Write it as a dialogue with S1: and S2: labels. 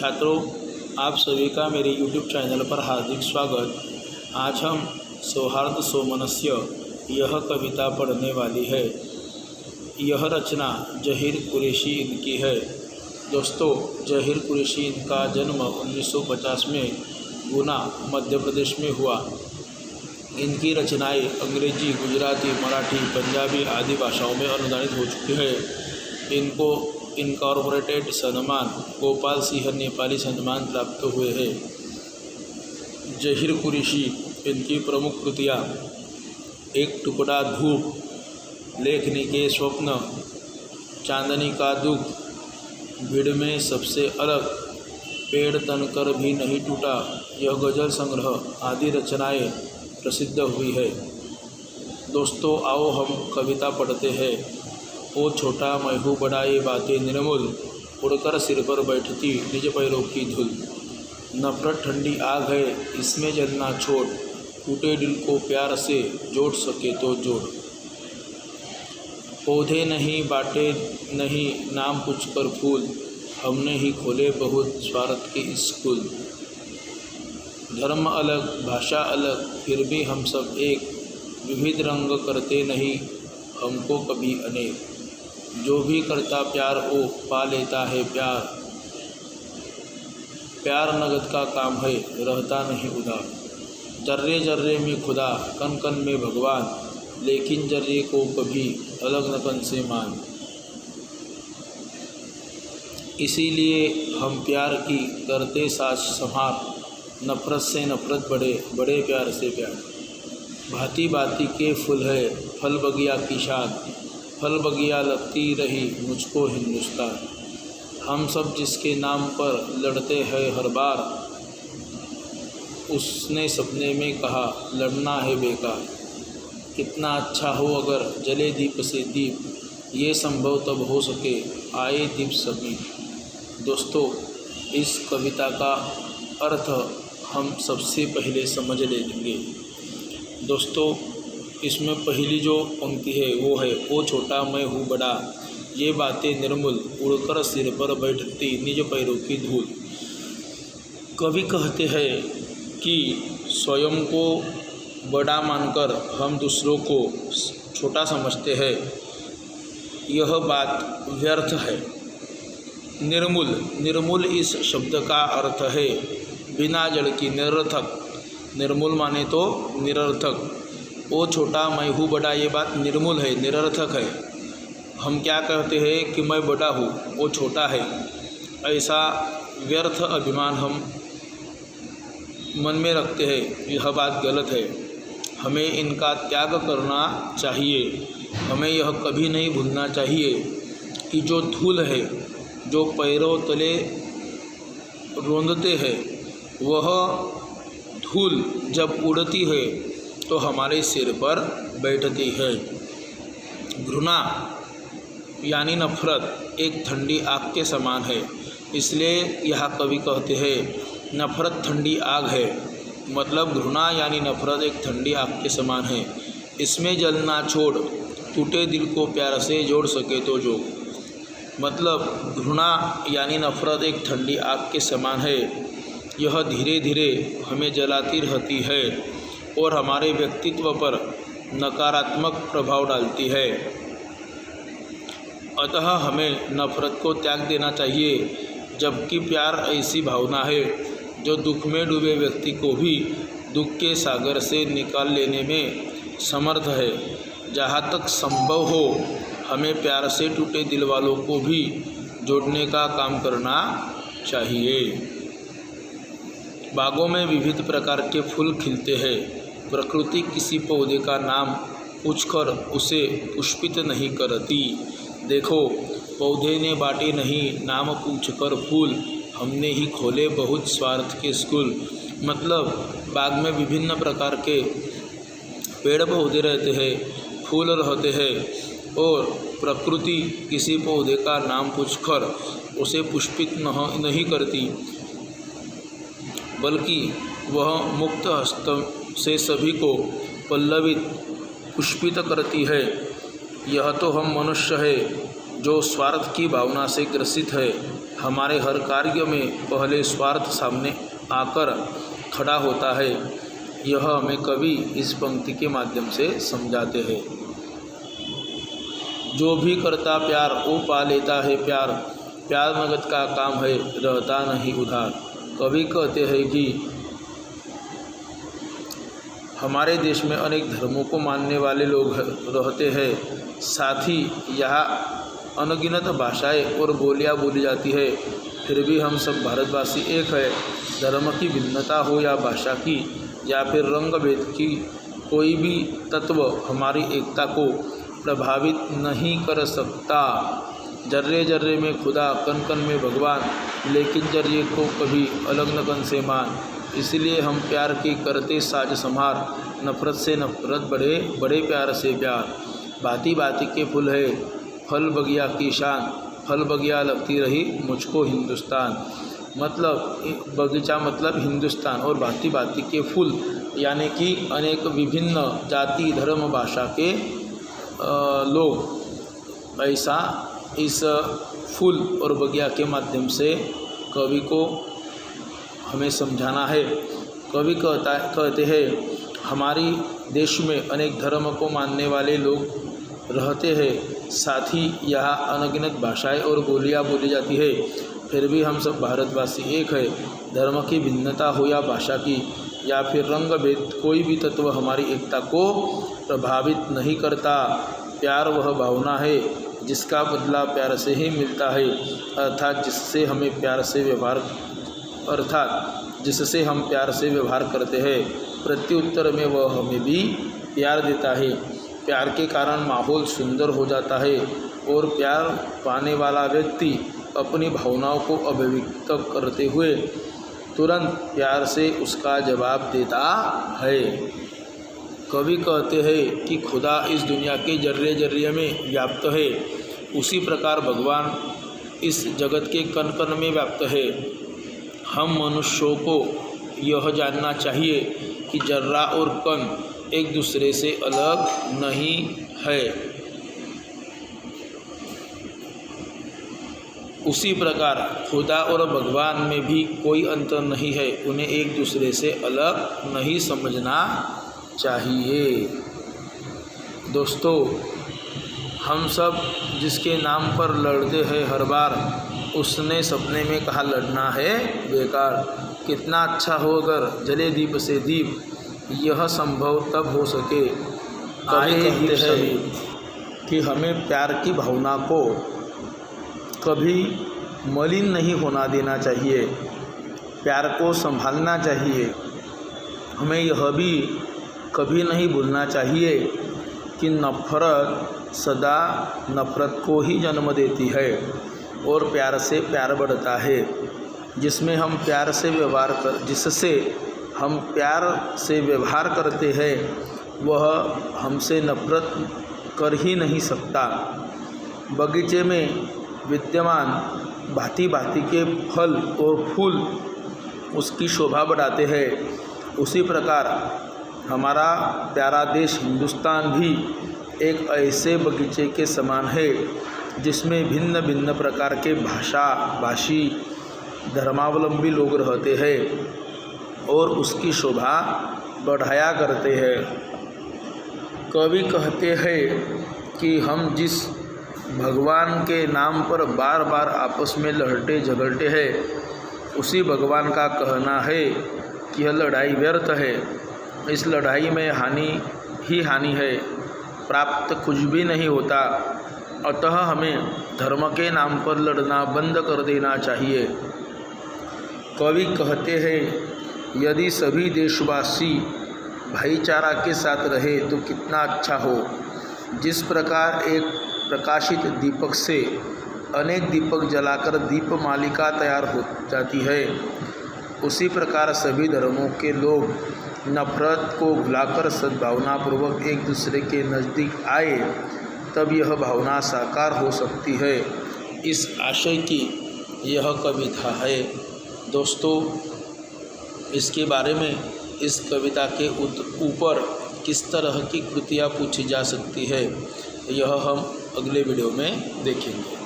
S1: छात्रों, आप सभी का मेरे YouTube चैनल पर हार्दिक स्वागत। आज हम सौहार्द सोमनस्य यह कविता पढ़ने वाली है। यह रचना जहीर कुरैशी इनकी है। दोस्तों, जहीर कुरैशी इनका जन्म 1950 में गुना मध्य प्रदेश में हुआ। इनकी रचनाएं अंग्रेजी, गुजराती, मराठी, पंजाबी आदि भाषाओं में अनुवादित हो चुकी है। इनको इनकॉर्पोरेटेड सम्मान, गोपाल सिंह नेपाली सम्मान प्राप्त हुए हैं। जहीर कुरैशी इनकी प्रमुख कृतियाँ एक टुकड़ा धूप, लेखनी के स्वप्न, चांदनी का दुख, भीड़ में सबसे अलग, पेड़ तनकर भी नहीं टूटा, यह गज़ल संग्रह आदि रचनाएं प्रसिद्ध हुई है। दोस्तों, आओ हम कविता पढ़ते हैं। ओ छोटा मैं हूँ बड़ा ये बातें निर्मूल, उड़कर सिर पर बैठती निज पैरों की धूल। नफरत ठंडी आग है इसमें जलना छोड़, टूटे दिल को प्यार से जोड़ सके तो जोड़। पौधे नहीं बाटे नहीं नाम पूछकर फूल, हमने ही खोले बहुत स्वार्थ के स्कूल। धर्म अलग भाषा अलग फिर भी हम सब एक, विविध रंग करते नहीं हमको कभी अनेक। जो भी करता प्यार वो पा लेता है प्यार, प्यार नगद का काम है रहता नहीं उधार। जर्रे जर्रे में खुदा कन कन में भगवान, लेकिन जर्रे को कभी अलग न कन से मान। इसीलिए हम प्यार की करते साथ संभार, नफरत से नफरत बढ़े बड़े प्यार से प्यार। भांति भांति के फूल है फल बगिया की शान, फल बगिया लगती रही मुझको हिंदुस्तान। हम सब जिसके नाम पर लड़ते हैं हर बार, उसने सपने में कहा लड़ना है बेकार। कितना अच्छा हो अगर जले दीप से दीप, ये संभव तब हो सके आए दीप सभी। दोस्तों, इस कविता का अर्थ हम सबसे पहले समझ लेंगे। दोस्तों, इसमें पहली जो पंक्ति है वो है ओ छोटा मैं हूँ बड़ा ये बातें निर्मूल, उड़कर सिर पर बैठती निज पैरों की धूल। कवि कहते हैं कि स्वयं को बड़ा मानकर हम दूसरों को छोटा समझते हैं, यह बात व्यर्थ है। निर्मूल, निर्मूल इस शब्द का अर्थ है बिना जड़ की, निरर्थक। निर्मूल माने तो निरर्थक। ओ छोटा मैं हूँ बड़ा ये बात निर्मूल है, निरर्थक है। हम क्या कहते हैं कि मैं बड़ा हूँ वो छोटा है, ऐसा व्यर्थ अभिमान हम मन में रखते हैं, यह बात गलत है। हमें इनका त्याग करना चाहिए। हमें यह कभी नहीं भूलना चाहिए कि जो धूल है, जो पैरों तले रोंदते हैं, वह धूल जब उड़ती है तो हमारे सिर पर बैठती है। घृणा यानी नफरत एक ठंडी आग के समान है। इसलिए यह कवि कहते हैं नफरत ठंडी आग है, मतलब घृणा यानी नफरत एक ठंडी आग के समान है। इसमें जलना छोड़, टूटे दिल को प्यार से जोड़ सके तो जोड़। मतलब घृणा यानी नफरत एक ठंडी आग के समान है। यह धीरे धीरे हमें जलाती रहती है और हमारे व्यक्तित्व पर नकारात्मक प्रभाव डालती है। अतः हमें नफरत को त्याग देना चाहिए, जबकि प्यार ऐसी भावना है जो दुख में डूबे व्यक्ति को भी दुख के सागर से निकाल लेने में समर्थ है। जहाँ तक संभव हो हमें प्यार से टूटे दिल वालों को भी जोड़ने का काम करना चाहिए। बागों में विविध प्रकार के फूल खिलते हैं। प्रकृति किसी पौधे का नाम पूछकर उसे पुष्पित नहीं करती। देखो, पौधे ने बांटे नहीं नाम पूछकर फूल, हमने ही खोले बहुत स्वार्थ के स्कूल। मतलब बाग में विभिन्न प्रकार के पेड़ पौधे रहते हैं, फूल रहते हैं, और प्रकृति किसी पौधे का नाम पूछकर उसे पुष्पित नहीं करती, बल्कि वह मुक्त हस्त से सभी को पल्लवित पुष्पित करती है। यह तो हम मनुष्य है जो स्वार्थ की भावना से ग्रसित है। हमारे हर कार्य में पहले स्वार्थ सामने आकर खड़ा होता है। यह हमें कवि इस पंक्ति के माध्यम से समझाते हैं। जो भी करता प्यार वो पा लेता है प्यार, प्यार नगद का काम है रहता नहीं उधार। कवि कहते हैं कि हमारे देश में अनेक धर्मों को मानने वाले लोग रहते हैं, साथ ही यहाँ अनगिनत भाषाएं और बोलियां बोली जाती है, फिर भी हम सब भारतवासी एक है। धर्म की भिन्नता हो या भाषा की या फिर रंग भेद की, कोई भी तत्व हमारी एकता को प्रभावित नहीं कर सकता। जर्रे जर्रे में खुदा, कण कण में भगवान, लेकिन जर्रे को कभी अलग न कन से मान। इसलिए हम प्यार की करते साज संहार, नफरत से नफरत बढ़े बड़े प्यार से प्यार। भांति भांति के फूल है फल बगिया की शान, फल बगिया लगती रही मुझको हिंदुस्तान। मतलब बगीचा मतलब हिंदुस्तान, और भांति भांति के फूल यानी कि अनेक विभिन्न जाति धर्म भाषा के लोग। ऐसा इस फूल और बगिया के माध्यम से कवि को हमें समझाना है। कवि कहते हैं हमारी देश में अनेक धर्म को मानने वाले लोग रहते हैं, साथ ही यहाँ अनगिनत भाषाएं और बोलियां बोली जाती है, फिर भी हम सब भारतवासी एक है। धर्म की भिन्नता हो या भाषा की या फिर रंग भेद, कोई भी तत्व हमारी एकता को प्रभावित नहीं करता। प्यार वह भावना है जिसका बदला प्यार से ही मिलता है, अर्थात जिससे हम प्यार से व्यवहार करते हैं, प्रत्युत्तर में वह हमें भी प्यार देता है। प्यार के कारण माहौल सुंदर हो जाता है और प्यार पाने वाला व्यक्ति अपनी भावनाओं को अभिव्यक्त करते हुए तुरंत प्यार से उसका जवाब देता है। कवि कहते हैं कि खुदा इस दुनिया के जर्रे जर्रे में व्याप्त है, उसी प्रकार भगवान इस जगत के कण कण में व्याप्त है। हम मनुष्यों को यह जानना चाहिए कि जर्रा और कण एक दूसरे से अलग नहीं है। उसी प्रकार खुदा और भगवान में भी कोई अंतर नहीं है, उन्हें एक दूसरे से अलग नहीं समझना चाहिए। दोस्तों, हम सब जिसके नाम पर लड़ते हैं हर बार, उसने सपने में कहा लड़ना है बेकार। कितना अच्छा हो अगर जले दीप से दीप, यह संभव तब हो सके आए दीप सभी। कि हमें प्यार की भावना को कभी मलिन नहीं होना देना चाहिए, प्यार को संभालना चाहिए। हमें यह भी कभी नहीं भूलना चाहिए कि नफ़रत सदा नफ़रत को ही जन्म देती है और प्यार से प्यार बढ़ता है। जिससे हम प्यार से व्यवहार करते हैं वह हमसे नफ़रत कर ही नहीं सकता। बगीचे में विद्यमान भांति भांति के फल और फूल उसकी शोभा बढ़ाते हैं, उसी प्रकार हमारा प्यारा देश हिंदुस्तान भी एक ऐसे बगीचे के समान है जिसमें भिन्न भिन्न प्रकार के भाषी धर्मावलंबी लोग रहते हैं और उसकी शोभा बढ़ाया करते हैं। कवि कहते हैं कि हम जिस भगवान के नाम पर बार बार आपस में लड़ते झगड़ते हैं, उसी भगवान का कहना है कि यह लड़ाई व्यर्थ है। इस लड़ाई में हानि ही हानि है, प्राप्त कुछ भी नहीं होता। अतः हमें धर्म के नाम पर लड़ना बंद कर देना चाहिए। कवि कहते हैं यदि सभी देशवासी भाईचारा के साथ रहे तो कितना अच्छा हो। जिस प्रकार एक प्रकाशित दीपक से अनेक दीपक जलाकर दीपमालिका तैयार हो जाती है, उसी प्रकार सभी धर्मों के लोग नफरत को भुलाकर सद्भावनापूर्वक एक दूसरे के नज़दीक आए, तब यह भावना साकार हो सकती है। इस आशय की यह कविता है। दोस्तों, इसके बारे में इस कविता के ऊपर किस तरह की कृतियाँ पूछी जा सकती है, यह हम अगले वीडियो में देखेंगे।